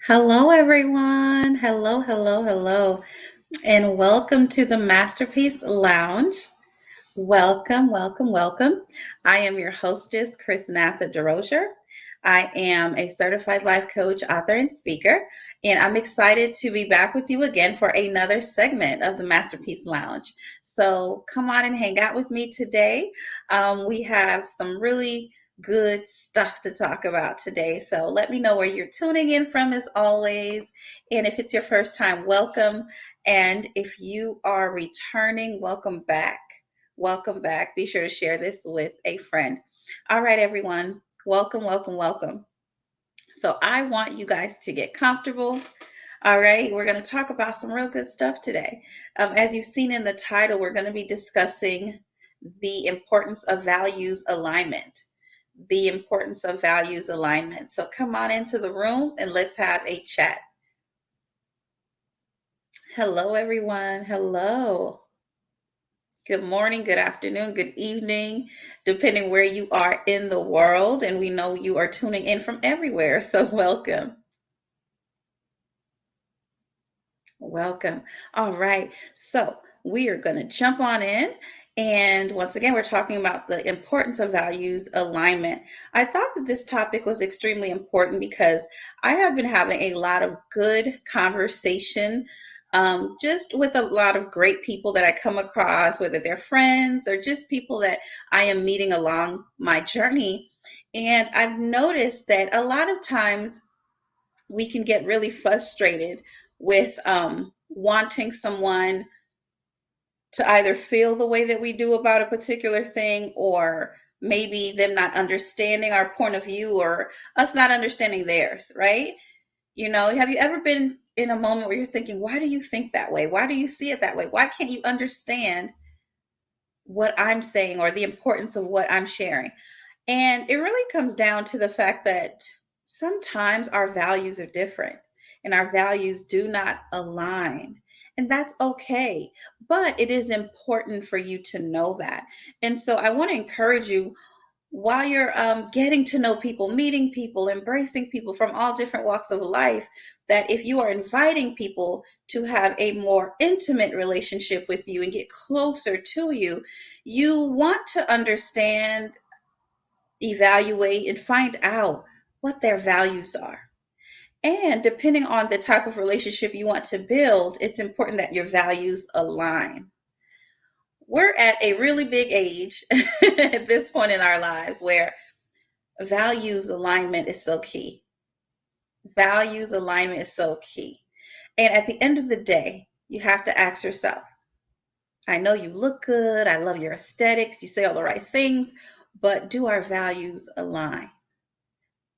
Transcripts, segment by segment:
Hello, everyone. Hello, hello, hello, and welcome to the Masterpiece Lounge. Welcome, welcome, welcome. I am your hostess, Chrisnatha. I am a certified life coach, author, and speaker, and I'm excited to be back with you again for another segment of the Masterpiece Lounge. So come on and hang out with me today. We have some really good stuff to talk about today. So let me know where you're tuning in from, as always. And if it's your first time, welcome. And if you are returning, welcome back. Welcome back. Be sure to share this with a friend. All right, everyone. Welcome, welcome, welcome. So, I want you guys to get comfortable. All right, we're going to talk about some real good stuff today. As you've seen in the title, we're going to be discussing the importance of values alignment. The importance of values alignment. So, come on into the room and let's have a chat. Hello, everyone. Hello. Good morning, good afternoon, good evening, depending where you are in the world. And we know you are tuning in from everywhere. So, welcome. Welcome. All right. So, we are going to jump on in. And once again, we're talking about the importance of values alignment. I thought that this topic was extremely important because I have been having a lot of good conversation just with a lot of great people that I come across, whether they're friends or just people that I am meeting along my journey. And I've noticed that a lot of times we can get really frustrated with wanting someone to either feel the way that we do about a particular thing, or maybe them not understanding our point of view, or us not understanding theirs, right? Have you ever been in a moment where you're thinking, why do you think that way? Why do you see it that way? Why can't you understand what I'm saying or the importance of what I'm sharing? And it really comes down to the fact that sometimes our values are different and our values do not align. And that's okay. But it is important for you to know that. And so I want to encourage you, while you're getting to know people, meeting people, embracing people from all different walks of life, that if you are inviting people to have a more intimate relationship with you and get closer to you, you want to understand, evaluate, and find out what their values are. And depending on the type of relationship you want to build, it's important that your values align. We're at a really big age at this point in our lives where values alignment is so key. Values alignment is so key. And at the end of the day, you have to ask yourself, I know you look good, I love your aesthetics, you say all the right things, but do our values align?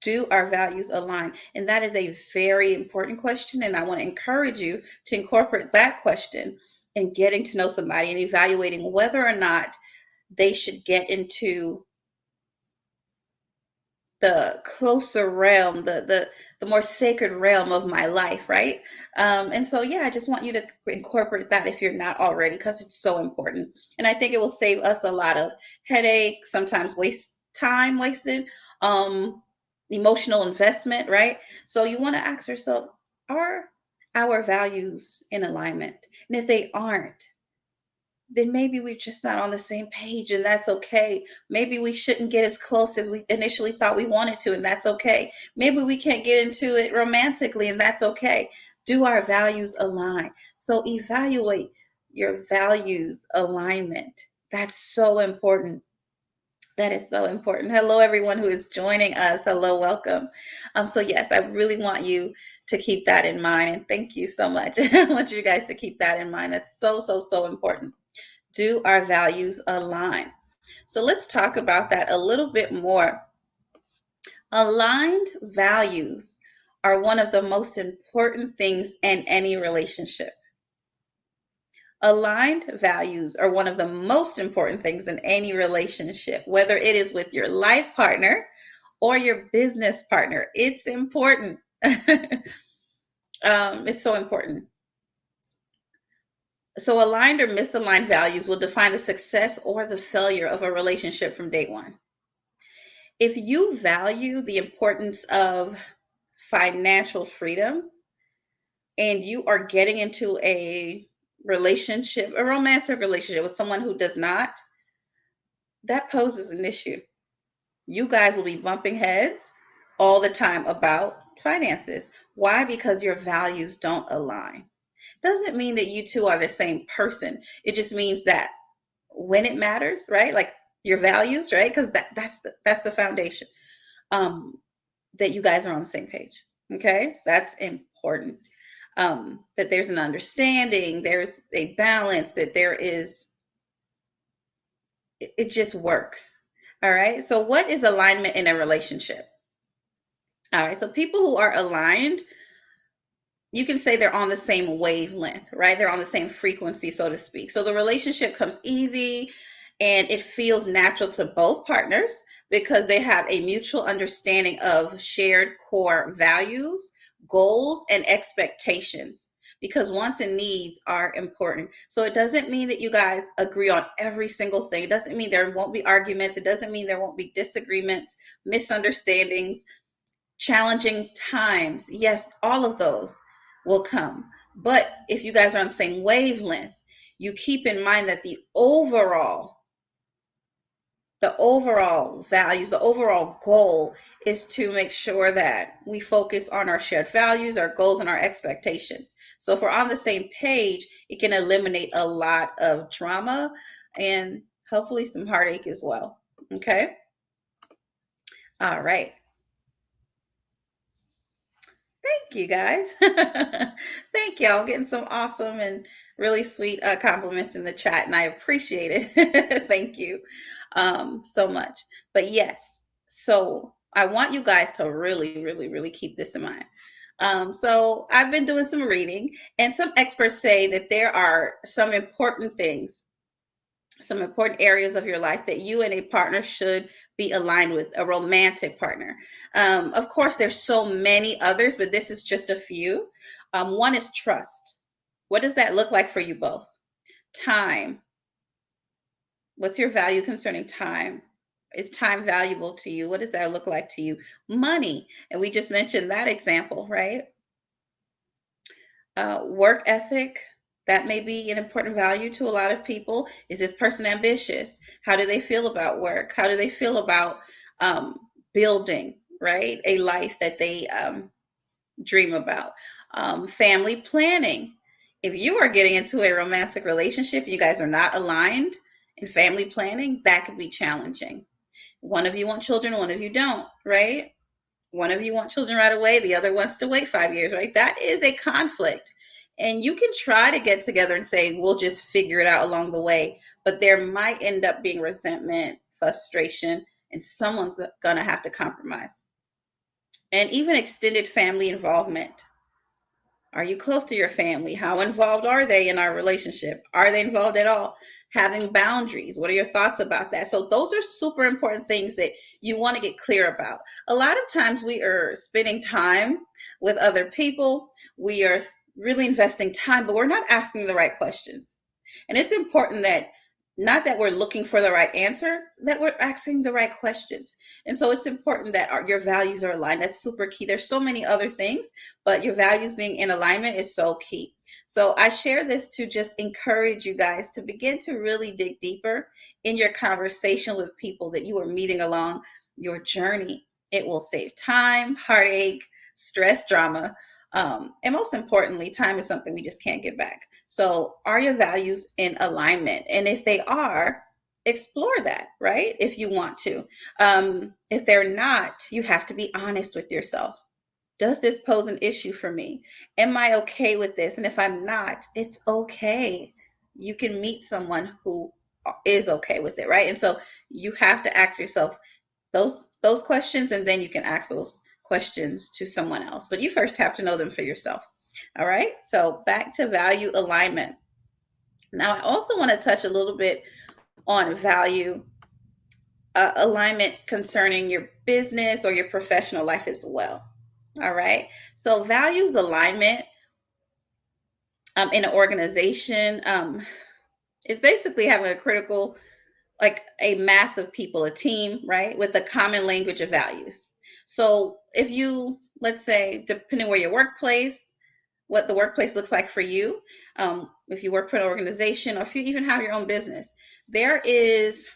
Do our values align? And that is a very important question. And I want to encourage you to incorporate that question in getting to know somebody and evaluating whether or not they should get into the closer realm, the more sacred realm of my life, right? And so, yeah, I just want you to incorporate that if you're not already, because it's so important. And I think it will save us a lot of headache, sometimes waste time wasted, um, emotional investment, right? So you want to ask yourself, are our values in alignment? And if they aren't, then maybe we're just not on the same page, and that's okay. Maybe we shouldn't get as close as we initially thought we wanted to, and that's okay. Maybe we can't get into it romantically, and that's okay. Do our values align? So evaluate your values alignment. That's so important. That is so important. Hello, everyone who is joining us. Hello, welcome. So yes, I really want you to keep that in mind, and thank you so much. I want you guys to keep that in mind. That's so, so, so important. Do our values align? So let's talk about that a little bit more. Aligned values are one of the most important things in any relationship. Aligned values are one of the most important things in any relationship, whether it is with your life partner or your business partner. It's important. It's so important. So, aligned or misaligned values will define the success or the failure of a relationship from day one. If you value the importance of financial freedom and you are getting into a relationship, a romantic relationship with someone who does not, that poses an issue. You guys will be bumping heads all the time about finances. Why? Because your values don't align. Doesn't mean that you two are the same person. It just means that when it matters, right? Like your values, right? Because that's the foundation. Um, that you guys are on the same page. Okay, that's important. That there's an understanding, there's a balance, that there is, it just works. All right. So, what is alignment in a relationship? All right. So, people who are aligned, you can say they're on the same wavelength, right? They're on the same frequency, so to speak. So, the relationship comes easy and it feels natural to both partners because they have a mutual understanding of shared core values, goals, and expectations. Because wants and needs are important. So it doesn't mean that you guys agree on every single thing. It doesn't mean there won't be arguments. It doesn't mean there won't be disagreements, misunderstandings, challenging times. Yes, all of those will come. But if you guys are on the same wavelength, you keep in mind that the overall values, the overall goal is to make sure that we focus on our shared values, our goals, and our expectations. So if we're on the same page, it can eliminate a lot of drama and hopefully some heartache as well. Okay. All right. Thank you guys. Thank y'all. I'm getting some awesome and really sweet compliments in the chat, and I appreciate it. Thank you so much. But yes, so I want you guys to really, really, really keep this in mind. So I've been doing some reading, and some experts say that there are some important areas of your life that you and a partner should be aligned with, a romantic partner. Of course, there's so many others, but this is just a few. One is trust. What does that look like for you both? Time. What's your value concerning time? Is time valuable to you? What does that look like to you? Money. And we just mentioned that example, right? Work ethic, that may be an important value to a lot of people. Is this person ambitious? How do they feel about work? How do they feel about um, building, right, a life that they dream about? Family planning. If you are getting into a romantic relationship, you guys are not aligned in family planning, that could be challenging. One of you want children, one of you don't, right? One of you want children right away, the other wants to wait 5 years, right? That is a conflict. And you can try to get together and say, we'll just figure it out along the way. But there might end up being resentment, frustration, and someone's going to have to compromise. And even extended family involvement. Are you close to your family? How involved are they in our relationship? Are they involved at all? Having boundaries. What are your thoughts about that? So, those are super important things that you want to get clear about. A lot of times we are spending time with other people, we are really investing time, but we're not asking the right questions. And it's important that not that we're looking for the right answer, that we're asking the right questions. And so it's important that your values are aligned. That's super key. There's so many other things, but your values being in alignment is so key. So I share this to just encourage you guys to begin to really dig deeper in your conversation with people that you are meeting along your journey. It will save time, heartache, stress, drama. And most importantly, time is something we just can't get back. So, are your values in alignment? And if they are, explore that, right? If you want to. If they're not, you have to be honest with yourself. Does this pose an issue for me? Am I okay with this? And if I'm not, it's okay. You can meet someone who is okay with it, right? And so you have to ask yourself those questions, and then you can ask those questions to someone else. But you first have to know them for yourself. All right. So back to value alignment. Now, I also want to touch a little bit on value alignment concerning your business or your professional life as well. All right. So, values alignment in an organization is basically having a critical, like a mass of people, a team, right, with a common language of values. So, if you let's say, depending where your workplace, what the workplace looks like for you, if you work for an organization or if you even have your own business, there is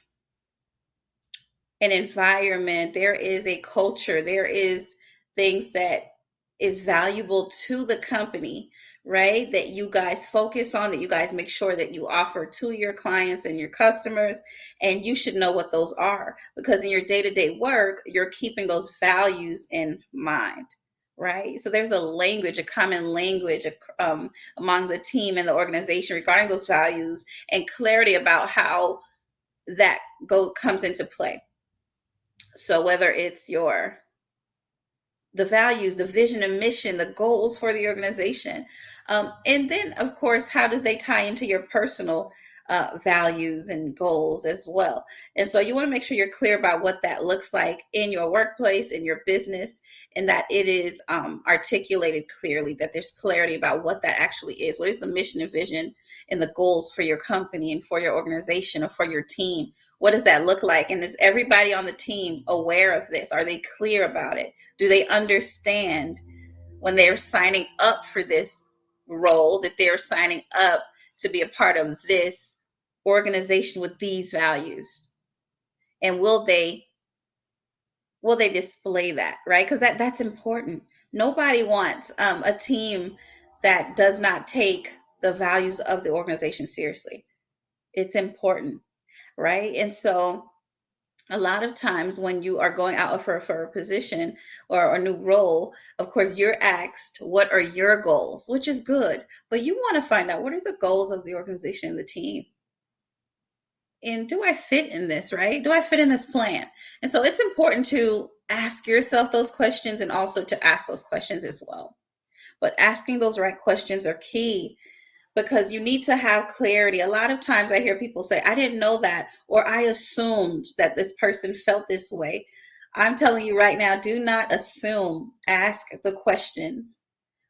an environment, there is a culture, there is things that is valuable to the company, right? That you guys focus on, that you guys make sure that you offer to your clients and your customers. And you should know what those are, because in your day to day work, you're keeping those values in mind. Right. So there's a language, a common language among the team and the organization regarding those values, and clarity about how that comes into play. So whether it's the values, the vision and mission, the goals for the organization, and then of course, how do they tie into your personal values and goals as well? And so you want to make sure you're clear about what that looks like in your workplace, in your business, and that it is articulated clearly. That there's clarity about what that actually is. What is the mission and vision and the goals for your company and for your organization or for your team? What does that look like? And is everybody on the team aware of this? Are they clear about it? Do they understand when they're signing up for this role that they're signing up to be a part of this organization with these values? And will they display that, right? Because that's important. Nobody wants a team that does not take the values of the organization seriously. It's important, right? And so a lot of times when you are going out for a position or a new role, of course, you're asked, what are your goals? Which is good. But you want to find out, what are the goals of the organization and the team? And do I fit in this, right? Do I fit in this plan? And so it's important to ask yourself those questions and also to ask those questions as well. But asking those right questions are key, because you need to have clarity. A lot of times I hear people say, I didn't know that, or I assumed that this person felt this way. I'm telling you right now, do not assume. Ask the questions.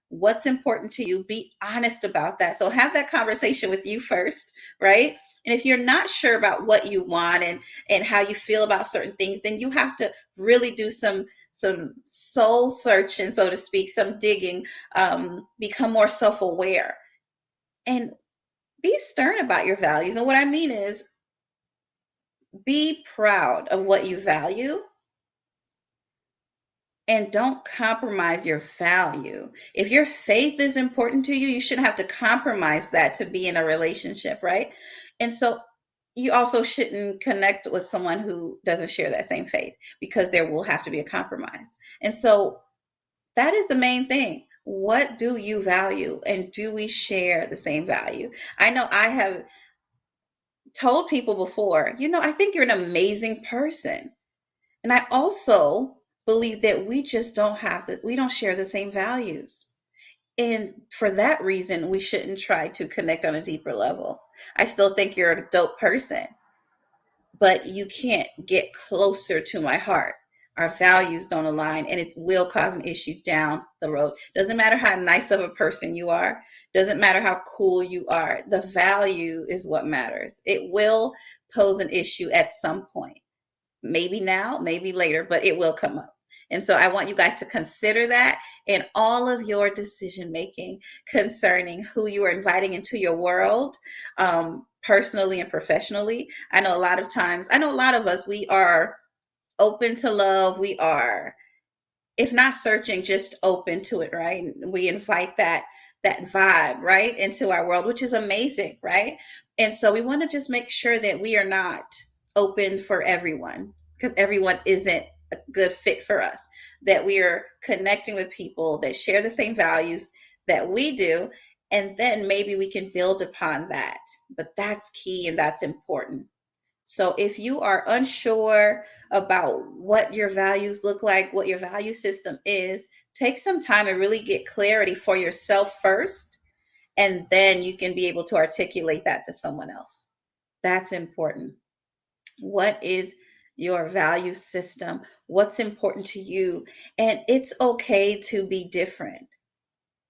What's important to you? Be honest about that. So have that conversation with you first, right? And if you're not sure about what you want and how you feel about certain things, then you have to really do some soul searching, so to speak, some digging, become more self-aware, and be stern about your values. And what I mean is, be proud of what you value and don't compromise your value. If your faith is important to you, you shouldn't have to compromise that to be in a relationship, right? And so you also shouldn't connect with someone who doesn't share that same faith, because there will have to be a compromise. And so that is the main thing. What do you value, and do we share the same value? I know I have told people before, I think you're an amazing person. And I also believe that we don't share the same values. And for that reason, we shouldn't try to connect on a deeper level. I still think you're a dope person, but you can't get closer to my heart. Our values don't align, and it will cause an issue down the road. Doesn't matter how nice of a person you are, doesn't matter how cool you are. The value is what matters. It will pose an issue at some point. Maybe now, maybe later, but it will come up. And so I want you guys to consider that in all of your decision making concerning who you are inviting into your world, personally and professionally. I know a lot of us, we are open to love. We are, if not searching, just open to it, right? We invite that vibe, right, into our world, which is amazing, right? And so we want to just make sure that we are not open for everyone, because everyone isn't a good fit for us. That we are connecting with people that share the same values that we do, and then maybe we can build upon that. But that's key and that's important. So if you are unsure about what your values look like, what your value system is, take some time and really get clarity for yourself first, and then you can be able to articulate that to someone else. That's important. What is your value system? What's important to you? And it's okay to be different.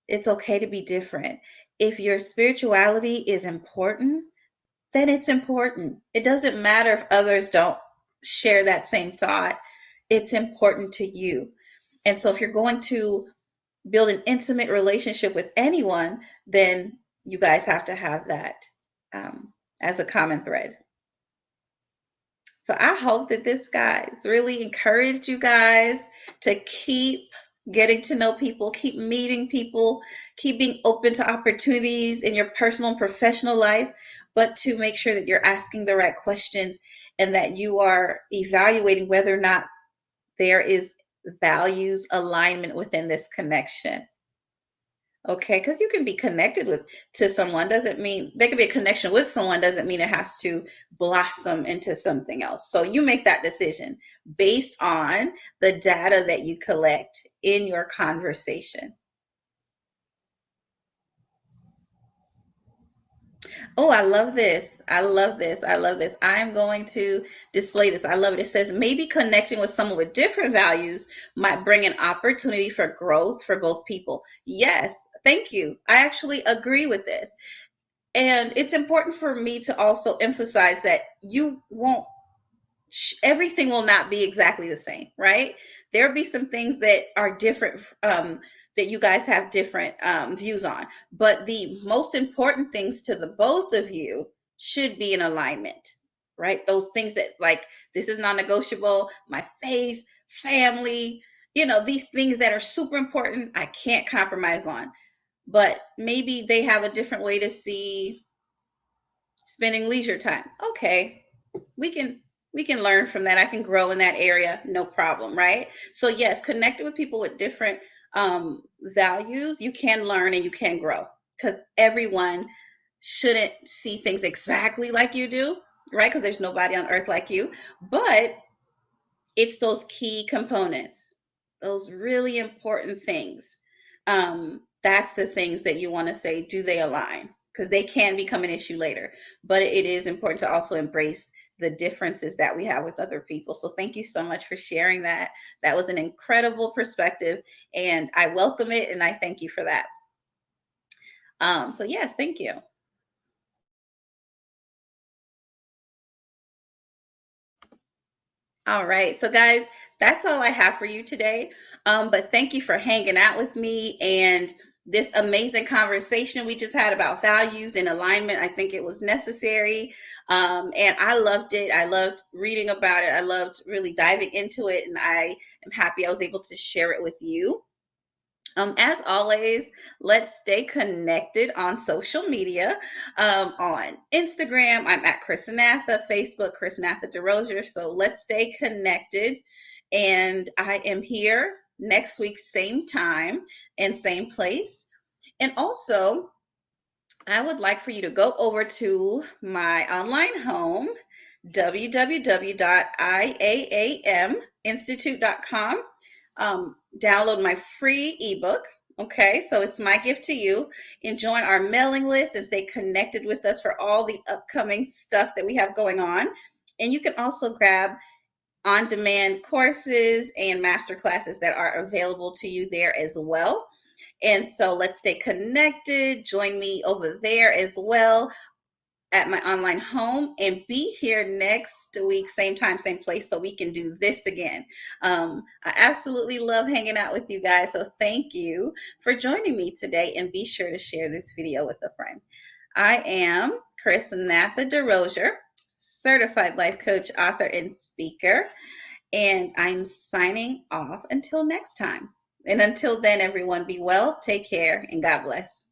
It's okay to be different. If your spirituality is important, then it's important. It doesn't matter if others don't share that same thought. It's important to you. And so if you're going to build an intimate relationship with anyone, then you guys have to have that as a common thread. So I hope that this guys really encouraged you guys to keep getting to know people, keep meeting people, keep being open to opportunities in your personal and professional life, but to make sure that you're asking the right questions and that you are evaluating whether or not there is values alignment within this connection. Okay, because you can be connected with to someone doesn't mean there can be a connection with someone doesn't mean it has to blossom into something else. So you make that decision based on the data that you collect in your conversation. Oh, I love this. I love this. I love this. I'm going to display this. I love it. It says maybe connecting with someone with different values might bring an opportunity for growth for both people. Yes, thank you. I actually agree with this. And it's important for me to also emphasize that you won't everything will not be exactly the same, right? There'll be some things that are different, that you guys have different views on, but the most important things to the both of you should be in alignment, right? Those things that, like, this is non-negotiable, my faith, family, these things that are super important, I can't compromise on. But maybe they have a different way to see spending leisure time. Okay, we can we can learn from that. I can grow in that area, no problem, right? So yes, connecting with people with different values, you can learn and you can grow, because everyone shouldn't see things exactly like you do, right? Because there's nobody on earth like you. But it's those key components, those really important things. That's the things that you want to say, do they align? Because they can become an issue later. But it is important to also embrace the differences that we have with other people. So thank you so much for sharing that. That was an incredible perspective, and I welcome it, and I thank you for that. So yes, thank you. All right. So, guys, that's all I have for you today. But thank you for hanging out with me and this amazing conversation we just had about values and alignment. I think it was necessary. And I loved it. I loved reading about it. I loved really diving into it. And I am happy I was able to share it with you. As always, let's stay connected on social media. On Instagram, I'm at Chrisnatha, Facebook, Chrisnatha DeRosier. So let's stay connected. And I am here next week, same time and same place. And also, I would like for you to go over to my online home, www.iaaminstitute.com. Download my free ebook. Okay, so it's my gift to you. And join our mailing list and stay connected with us for all the upcoming stuff that we have going on. And you can also grab on demand courses and master classes that are available to you there as well. And so let's stay connected. Join me over there as well at my online home, and be here next week, same time, same place, so we can do this again. I absolutely love hanging out with you guys. So thank you for joining me today, and be sure to share this video with a friend. I am Chrisnatha DeRosier, certified life coach, author, and speaker. And I'm signing off until next time. And until then, everyone, be well, take care, and God bless.